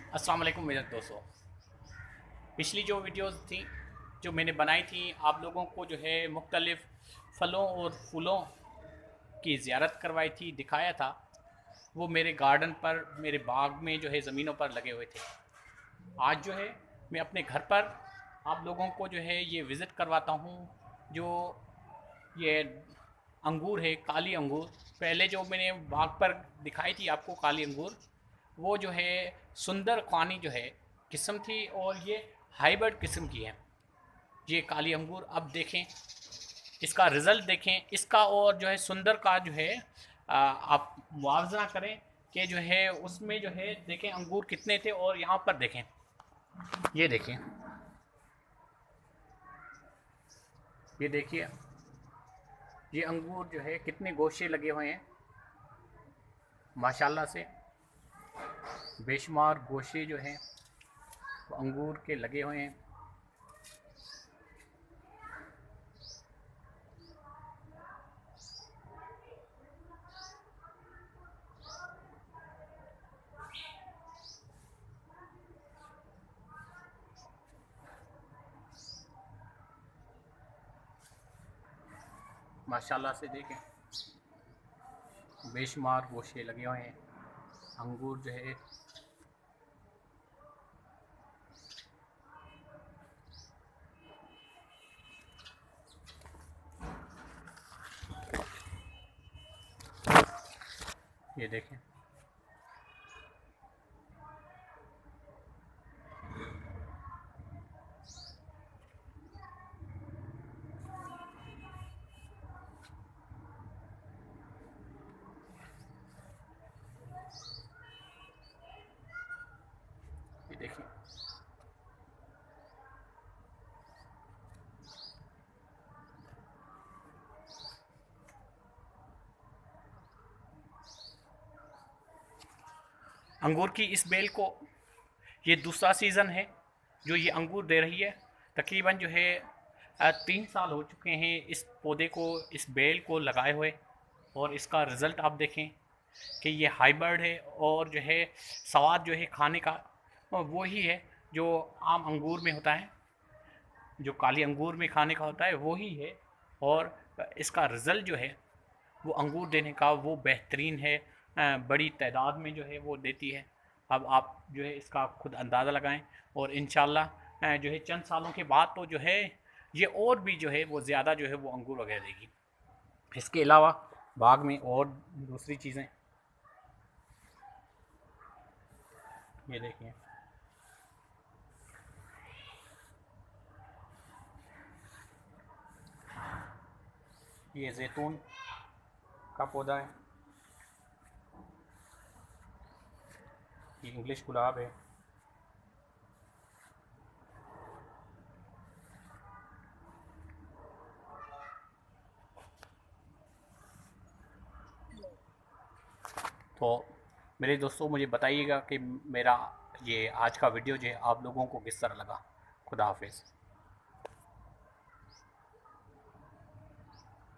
अस्सलाम वालेकुम मेरे दोस्तों। पिछली जो वीडियोस थी जो मैंने बनाई थी आप लोगों को जो है मुख्तलिफ़ फलों और फूलों की ज़ियारत करवाई थी, दिखाया था। वो मेरे गार्डन पर, मेरे बाग में जो है ज़मीनों पर लगे हुए थे। आज जो है मैं अपने घर पर आप लोगों को जो है ये विज़िट करवाता हूँ। जो ये अंगूर है, काली अंगूर। पहले जो मैंने बाग पर दिखाई थी आपको काली अंगूर, वो जो है सुंदर खानी जो है किस्म थी, और ये हाइब्रिड किस्म की है। ये काली अंगूर अब देखें, इसका रिज़ल्ट देखें इसका, और जो है सुंदर का जो है आप मुआवजा करें कि जो है उसमें जो है देखें अंगूर कितने थे, और यहाँ पर देखें, ये देखें, ये देखिए, ये अंगूर जो है कितने गोशे लगे हुए हैं माशाल्लाह से। बेशुमार गोशे जो हैं वो अंगूर के लगे हुए हैं। माशाल्लाह से देखें, बेशुमार गोशे लगे हुए हैं। अंगूर जो है ये देखें, ये देखिए, अंगूर की इस बेल को, ये दूसरा सीज़न है जो ये अंगूर दे रही है। तकरीबन जो है 3 साल हो चुके हैं इस पौधे को, इस बेल को लगाए हुए, और इसका रिज़ल्ट आप देखें कि ये हाइब्रिड है, और जो है स्वाद जो है खाने का वो ही है जो आम अंगूर में होता है, जो काली अंगूर में खाने का होता है वो ही है। और इसका रिज़ल्ट जो है वो अंगूर देने का वो बेहतरीन है। बड़ी तादाद में जो है वो देती है। अब आप जो है इसका खुद अंदाज़ा लगाएं, और इंशाल्लाह जो है चंद सालों के बाद तो जो है ये और भी जो है वो ज़्यादा जो है वो अंगूर वगैरह देगी। इसके अलावा बाग में और दूसरी चीज़ें, ये देखिए, ये जैतून का पौधा है, ये इंग्लिश गुलाब है, तो मेरे दोस्तों मुझे बताइएगा कि मेरा ये आज का वीडियो जो है आप लोगों को किस तरह लगा। खुदा हाफिज़।